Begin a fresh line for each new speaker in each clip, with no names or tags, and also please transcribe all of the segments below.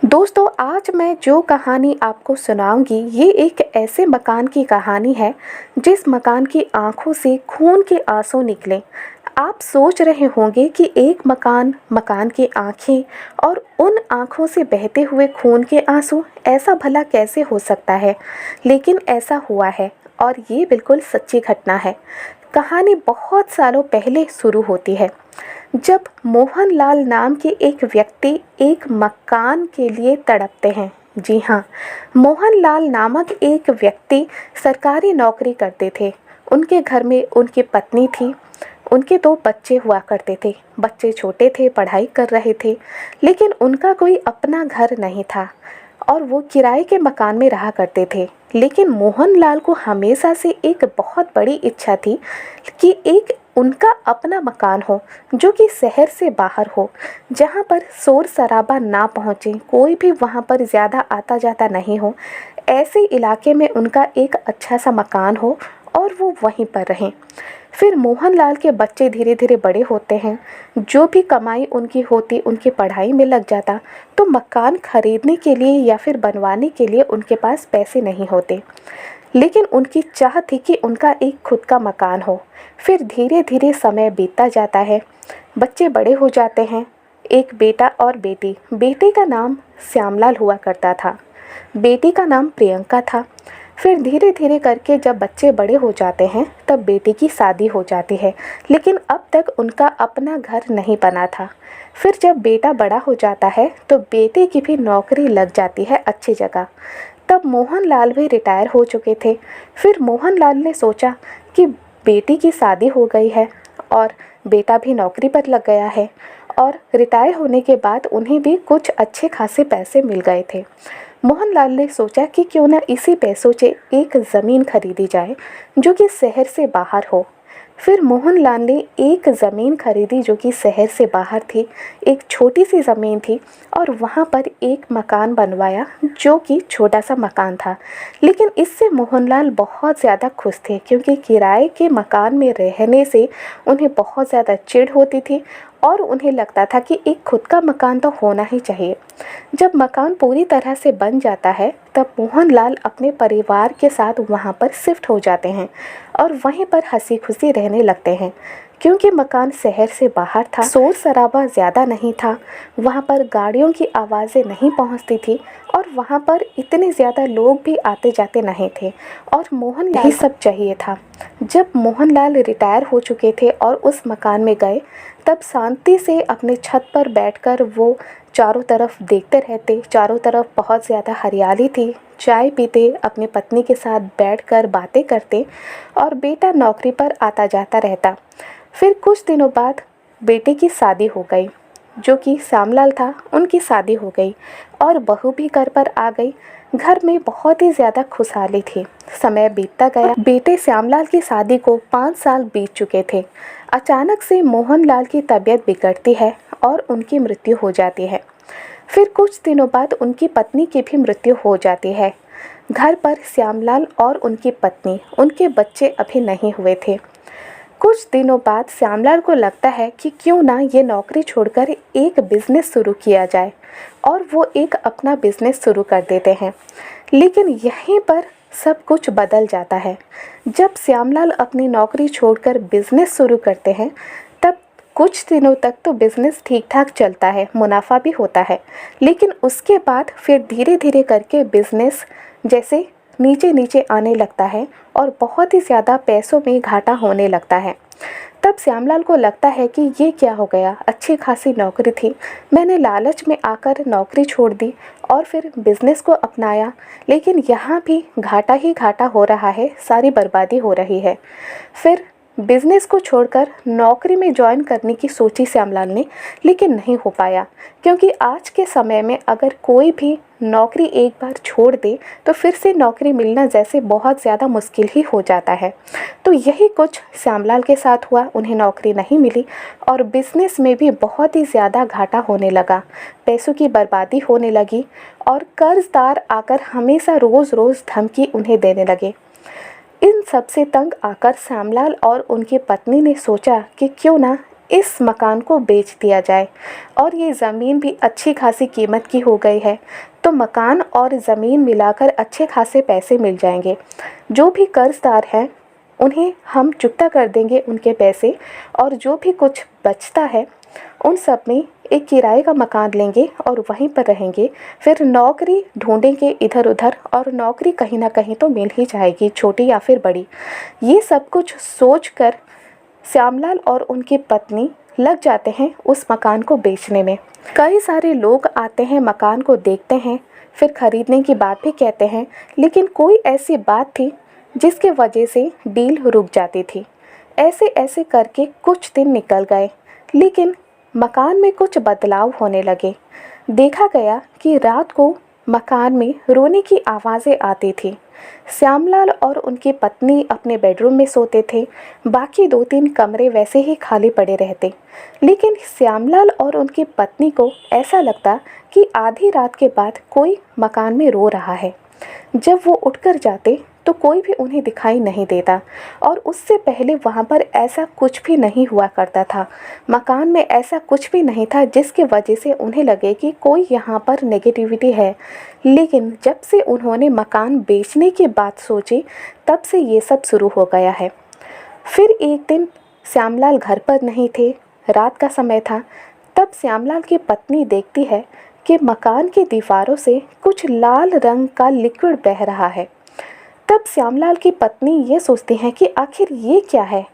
दोस्तों, आज मैं जो कहानी आपको सुनाऊंगी ये एक ऐसे मकान की कहानी है जिस मकान की आंखों से खून के आंसू निकले। आप सोच रहे होंगे कि एक मकान, मकान की आंखें और उन आंखों से बहते हुए खून के आंसू, ऐसा भला कैसे हो सकता है। लेकिन ऐसा हुआ है और ये बिल्कुल सच्ची घटना है। कहानी बहुत सालों पहले शुरू होती है, जब मोहनलाल नाम के एक व्यक्ति एक मकान के लिए तड़पते हैं। जी हाँ, मोहनलाल नामक एक व्यक्ति सरकारी नौकरी करते थे। उनके घर में उनकी पत्नी थी, उनके 2 बच्चे हुआ करते थे। बच्चे छोटे थे, पढ़ाई कर रहे थे, लेकिन उनका कोई अपना घर नहीं था और वो किराए के मकान में रहा करते थे। लेकिन मोहनलाल को हमेशा से एक बहुत बड़ी इच्छा थी कि एक उनका अपना मकान हो जो कि शहर से बाहर हो, जहाँ पर शोर शराबा ना पहुँचे, कोई भी वहाँ पर ज़्यादा आता जाता नहीं हो। ऐसे इलाके में उनका एक अच्छा सा मकान हो और वो वहीं पर रहें। फिर मोहनलाल के बच्चे धीरे धीरे बड़े होते हैं। जो भी कमाई उनकी होती उनकी पढ़ाई में लग जाता, तो मकान खरीदने के लिए या फिर बनवाने के लिए उनके पास पैसे नहीं होते। लेकिन उनकी चाह थी कि उनका एक खुद का मकान हो। फिर धीरे धीरे समय बीतता जाता है, बच्चे बड़े हो जाते हैं। एक बेटा और बेटी। बेटे का नाम श्यामलाल हुआ करता था, बेटी का नाम प्रियंका था। फिर धीरे धीरे करके जब बच्चे बड़े हो जाते हैं तब बेटी की शादी हो जाती है, लेकिन अब तक उनका अपना घर नहीं बना था। फिर जब बेटा बड़ा हो जाता है तो बेटे की भी नौकरी लग जाती है अच्छी जगह। तब मोहनलाल भी रिटायर हो चुके थे। फिर मोहनलाल ने सोचा कि बेटी की शादी हो गई है और बेटा भी नौकरी पर लग गया है और रिटायर होने के बाद उन्हें भी कुछ अच्छे खासे पैसे मिल गए थे। मोहनलाल ने सोचा कि क्यों ना इसी पैसों से एक ज़मीन खरीदी जाए जो कि शहर से बाहर हो। फिर मोहनलाल ने एक ज़मीन खरीदी जो कि शहर से बाहर थी, एक छोटी सी ज़मीन थी, और वहाँ पर एक मकान बनवाया जो कि छोटा सा मकान था। लेकिन इससे मोहनलाल बहुत ज़्यादा खुश थे, क्योंकि किराए के मकान में रहने से उन्हें बहुत ज़्यादा चिढ़ होती थी और उन्हें लगता था कि एक खुद का मकान तो होना ही चाहिए। जब मकान पूरी तरह से बन जाता है तब मोहनलाल अपने परिवार के साथ वहाँ पर शिफ्ट हो जाते हैं और वहीं पर हंसी खुशी रहने लगते हैं। क्योंकि मकान शहर से बाहर था, शोर शराबा ज़्यादा नहीं था, वहाँ पर गाड़ियों की आवाज़ें नहीं पहुँचती थी और वहाँ पर इतने ज़्यादा लोग भी आते जाते नहीं थे, और मोहनलाल यही सब चाहिए था। जब मोहनलाल रिटायर हो चुके थे और उस मकान में गए, तब शांति से अपने छत पर बैठकर वो चारों तरफ देखते रहते। चारों तरफ बहुत ज़्यादा हरियाली थी, चाय पीते, अपनी पत्नी के साथ बैठकर बातें करते और बेटा नौकरी पर आता जाता रहता। फिर कुछ दिनों बाद बेटे की शादी हो गई, जो कि श्यामलाल था, उनकी शादी हो गई और बहू भी घर पर आ गई। घर में बहुत ही ज़्यादा खुशहाली थी। समय बीतता गया। बेटे श्यामलाल की शादी को 5 साल बीत चुके थे। अचानक से मोहनलाल की तबीयत बिगड़ती है और उनकी मृत्यु हो जाती है। फिर कुछ दिनों बाद उनकी पत्नी की भी मृत्यु हो जाती है। घर पर श्यामलाल और उनकी पत्नी, उनके बच्चे अभी नहीं हुए थे। कुछ दिनों बाद श्यामलाल को लगता है कि क्यों ना ये नौकरी छोड़कर एक बिज़नेस शुरू किया जाए, और वो एक अपना बिज़नेस शुरू कर देते हैं। लेकिन यहीं पर सब कुछ बदल जाता है। जब श्यामलाल अपनी नौकरी छोड़कर बिज़नेस शुरू करते हैं तब कुछ दिनों तक तो बिज़नेस ठीक ठाक चलता है, मुनाफा भी होता है। लेकिन उसके बाद फिर धीरे धीरे करके बिज़नेस जैसे नीचे नीचे आने लगता है और बहुत ही ज़्यादा पैसों में घाटा होने लगता है। तब श्यामलाल को लगता है कि ये क्या हो गया, अच्छी खासी नौकरी थी, मैंने लालच में आकर नौकरी छोड़ दी और फिर बिज़नेस को अपनाया, लेकिन यहाँ भी घाटा ही घाटा हो रहा है, सारी बर्बादी हो रही है। फिर बिज़नेस को छोड़कर नौकरी में ज्वाइन करने की सोची श्यामलाल ने, लेकिन नहीं हो पाया, क्योंकि आज के समय में अगर कोई भी नौकरी एक बार छोड़ दे तो फिर से नौकरी मिलना जैसे बहुत ज़्यादा मुश्किल ही हो जाता है। तो यही कुछ श्यामलाल के साथ हुआ, उन्हें नौकरी नहीं मिली और बिज़नेस में भी बहुत ही ज़्यादा घाटा होने लगा, पैसों की बर्बादी होने लगी और कर्जदार आकर हमेशा रोज़ रोज़ धमकी उन्हें देने लगे। इन सब से तंग आकर श्यामलाल और उनकी पत्नी ने सोचा कि क्यों ना इस मकान को बेच दिया जाए। और ये ज़मीन भी अच्छी खासी कीमत की हो गई है, तो मकान और ज़मीन मिलाकर अच्छे खासे पैसे मिल जाएंगे। जो भी कर्जदार हैं उन्हें हम चुकता कर देंगे उनके पैसे, और जो भी कुछ बचता है उन सब में एक किराए का मकान लेंगे और वहीं पर रहेंगे। फिर नौकरी ढूंढेंगे इधर उधर, और नौकरी कहीं ना कहीं तो मिल ही जाएगी, छोटी या फिर बड़ी। ये सब कुछ सोचकर श्यामलाल और उनकी पत्नी लग जाते हैं उस मकान को बेचने में। कई सारे लोग आते हैं, मकान को देखते हैं, फिर खरीदने की बात भी कहते हैं, लेकिन कोई ऐसी बात थी जिसके वजह से डील रुक जाती थी। ऐसे ऐसे करके कुछ दिन निकल गए, लेकिन मकान में कुछ बदलाव होने लगे। देखा गया कि रात को मकान में रोने की आवाज़ें आती थी। श्यामलाल और उनकी पत्नी अपने बेडरूम में सोते थे, बाकी 2-3 कमरे वैसे ही खाली पड़े रहते। लेकिन श्यामलाल और उनकी पत्नी को ऐसा लगता कि आधी रात के बाद कोई मकान में रो रहा है। जब वो उठकर जाते तो कोई भी उन्हें दिखाई नहीं देता, और उससे पहले वहाँ पर ऐसा कुछ भी नहीं हुआ करता था। मकान में ऐसा कुछ भी नहीं था जिसकी वजह से उन्हें लगे कि कोई यहाँ पर नेगेटिविटी है। लेकिन जब से उन्होंने मकान बेचने की बात सोची, तब से ये सब शुरू हो गया है। फिर एक दिन श्यामलाल घर पर नहीं थे, रात का समय था। तब श्यामलाल की पत्नी देखती है कि मकान की दीवारों से कुछ लाल रंग का लिक्विड बह रहा है। तब श्यामलाल की पत्नी ये सोचती हैं कि आखिर ये क्या है,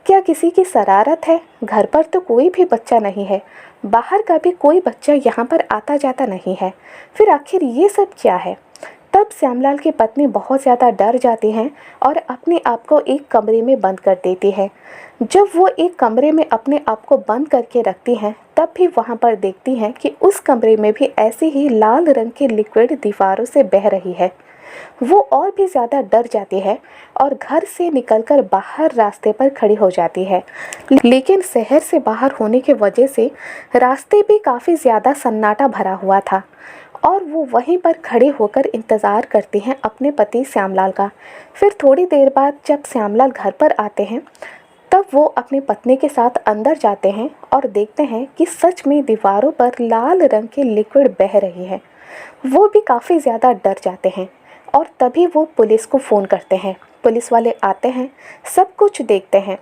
क्या किसी की शरारत है? घर पर तो कोई भी बच्चा नहीं है, बाहर का भी कोई बच्चा यहाँ पर आता जाता नहीं है, फिर आखिर ये सब क्या है? तब श्यामलाल की पत्नी बहुत ज़्यादा डर जाती हैं और अपने आप को एक कमरे में बंद कर देती है। जब वो एक कमरे में अपने आप को बंद करके रखती हैं, तब भी वहाँ पर देखती हैं कि उस कमरे में भी ऐसी ही लाल रंग की लिक्विड दीवारों से बह रही है। वो और भी ज़्यादा डर जाती है और घर से निकलकर बाहर रास्ते पर खड़ी हो जाती है। लेकिन शहर से बाहर होने की वजह से रास्ते भी काफ़ी ज़्यादा सन्नाटा भरा हुआ था, और वो वहीं पर खड़े होकर इंतज़ार करती हैं अपने पति श्यामलाल का। फिर थोड़ी देर बाद जब श्यामलाल घर पर आते हैं, तब वो अपनी पत्नी के साथ अंदर जाते हैं और देखते हैं कि सच में दीवारों पर लाल रंग की लिक्विड बह रही है। वो भी काफ़ी ज़्यादा डर जाते हैं, और तभी वो पुलिस को फ़ोन करते हैं। पुलिस वाले आते हैं, सब कुछ देखते हैं,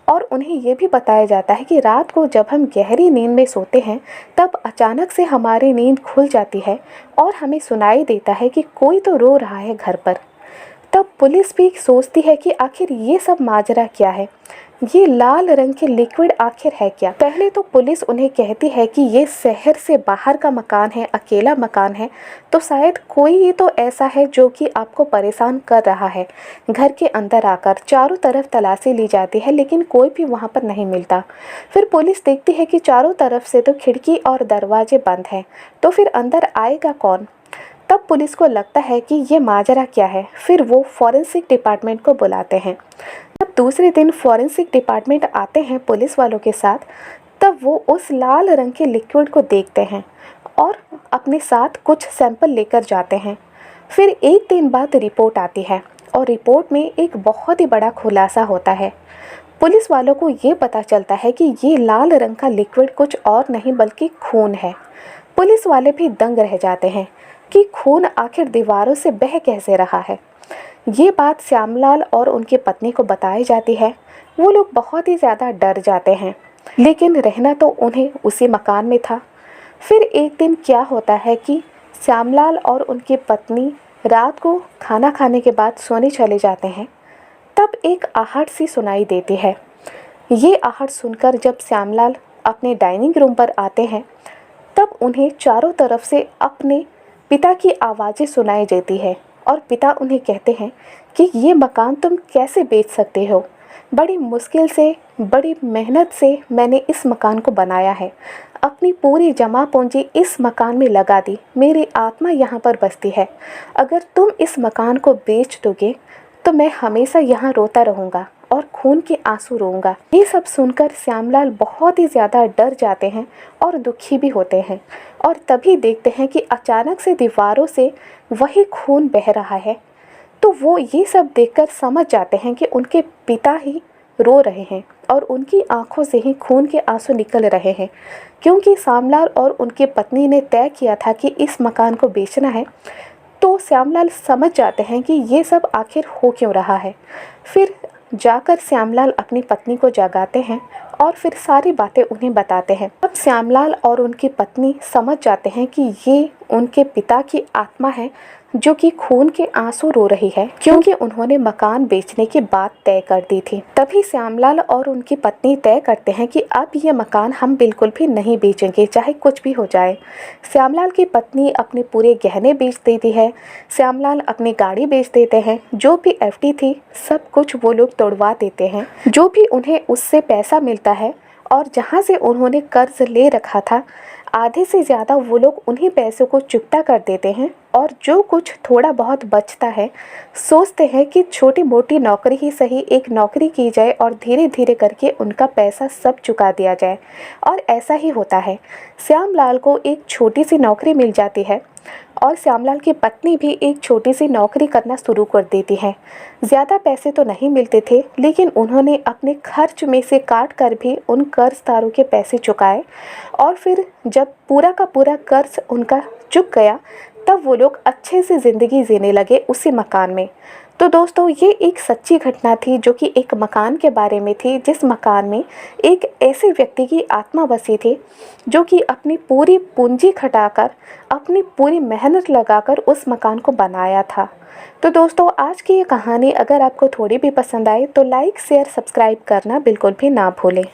और उन्हें ये भी बताया जाता है कि रात को जब हम गहरी नींद में सोते हैं, तब अचानक से हमारी नींद खुल जाती है और हमें सुनाई देता है कि कोई तो रो रहा है घर पर। तब पुलिस भी सोचती है कि आखिर ये सब माजरा क्या है, ये लाल रंग की लिक्विड आखिर है क्या। पहले तो पुलिस उन्हें कहती है कि ये शहर से बाहर का मकान है, अकेला मकान है, तो शायद कोई ही तो ऐसा है जो कि आपको परेशान कर रहा है। घर के अंदर आकर चारों तरफ तलाशी ली जाती है, लेकिन कोई भी वहाँ पर नहीं मिलता। फिर पुलिस देखती है कि चारों तरफ से तो खिड़की और दरवाजे बंद हैं, तो फिर अंदर आएगा कौन। तब पुलिस को लगता है कि ये माजरा क्या है। फिर वो फॉरेंसिक डिपार्टमेंट को बुलाते हैं। जब दूसरे दिन फॉरेंसिक डिपार्टमेंट आते हैं पुलिस वालों के साथ, तब वो उस लाल रंग के लिक्विड को देखते हैं और अपने साथ कुछ सैंपल लेकर जाते हैं। फिर एक दिन बाद रिपोर्ट आती है, और रिपोर्ट में एक बहुत ही बड़ा खुलासा होता है। पुलिस वालों को ये पता चलता है कि ये लाल रंग का लिक्विड कुछ और नहीं बल्कि खून है। पुलिस वाले भी दंग रह जाते हैं कि खून आखिर दीवारों से बह कैसे रहा है। ये बात श्यामलाल और उनकी पत्नी को बताई जाती है। वो लोग बहुत ही ज़्यादा डर जाते हैं, लेकिन रहना तो उन्हें उसी मकान में था। फिर एक दिन क्या होता है कि श्यामलाल और उनकी पत्नी रात को खाना खाने के बाद सोने चले जाते हैं। तब एक आहट सी सुनाई देती है। ये आहट सुनकर जब श्यामलाल अपने डाइनिंग रूम पर आते हैं, तब उन्हें चारों तरफ से अपने पिता की आवाज़ें सुनाई देती है, और पिता उन्हें कहते हैं कि ये मकान तुम कैसे बेच सकते हो? बड़ी मुश्किल से, बड़ी मेहनत से मैंने इस मकान को बनाया है, अपनी पूरी जमा पूंजी इस मकान में लगा दी, मेरी आत्मा यहाँ पर बसती है। अगर तुम इस मकान को बेच दोगे तो मैं हमेशा यहाँ रोता रहूँगा और खून के आंसू रोऊंगा। ये सब सुनकर श्यामलाल बहुत ही ज़्यादा डर जाते हैं और दुखी भी होते हैं, और तभी देखते हैं कि अचानक से दीवारों से वही खून बह रहा है। तो वो ये सब देखकर समझ जाते हैं कि उनके पिता ही रो रहे हैं। और उनकी आंखों से ही खून के आंसू निकल रहे हैं, क्योंकि श्यामलाल और उनकी पत्नी ने तय किया था कि इस मकान को बेचना है। तो श्यामलाल समझ जाते हैं कि ये सब आखिर हो क्यों रहा है। फिर जाकर श्यामलाल अपनी पत्नी को जगाते हैं और फिर सारी बातें उन्हें बताते हैं। अब श्यामलाल और उनकी पत्नी समझ जाते हैं कि ये उनके पिता की आत्मा है जो कि खून के आंसू रो रही है, क्योंकि उन्होंने मकान बेचने की बात तय कर दी थी। तभी श्यामलाल और उनकी पत्नी तय करते हैं कि अब ये मकान हम बिल्कुल भी नहीं बेचेंगे, चाहे कुछ भी हो जाए। श्यामलाल की पत्नी अपने पूरे गहने बेच देती है, श्यामलाल अपनी गाड़ी बेच देते हैं, जो भी एफडी थी सब कुछ वो लोग तोड़वा देते हैं। जो भी उन्हें उससे पैसा मिलता है और जहाँ से उन्होंने कर्ज ले रखा था, आधे से ज़्यादा वो लोग उन्हीं पैसों को चुकता कर देते हैं और जो कुछ थोड़ा बहुत बचता है सोचते हैं कि छोटी मोटी नौकरी ही सही एक नौकरी की जाए और धीरे धीरे करके उनका पैसा सब चुका दिया जाए। और ऐसा ही होता है। श्यामलाल को एक छोटी सी नौकरी मिल जाती है और श्यामलाल की पत्नी भी एक छोटी सी नौकरी करना शुरू कर देती है। ज़्यादा पैसे तो नहीं मिलते थे, लेकिन उन्होंने अपने खर्च में से काट कर भी उन कर्जदारों के पैसे चुकाए और फिर जब पूरा का पूरा कर्ज उनका चुक गया तब वो लोग अच्छे से ज़िंदगी जीने लगे उसी मकान में। तो दोस्तों, ये एक सच्ची घटना थी जो कि एक मकान के बारे में थी, जिस मकान में एक ऐसे व्यक्ति की आत्मा बसी थी जो कि अपनी पूरी पूंजी खटाकर अपनी पूरी मेहनत लगाकर उस मकान को बनाया था। तो दोस्तों, आज की ये कहानी अगर आपको थोड़ी भी पसंद आए तो लाइक शेयर सब्सक्राइब करना बिल्कुल भी ना भूलें।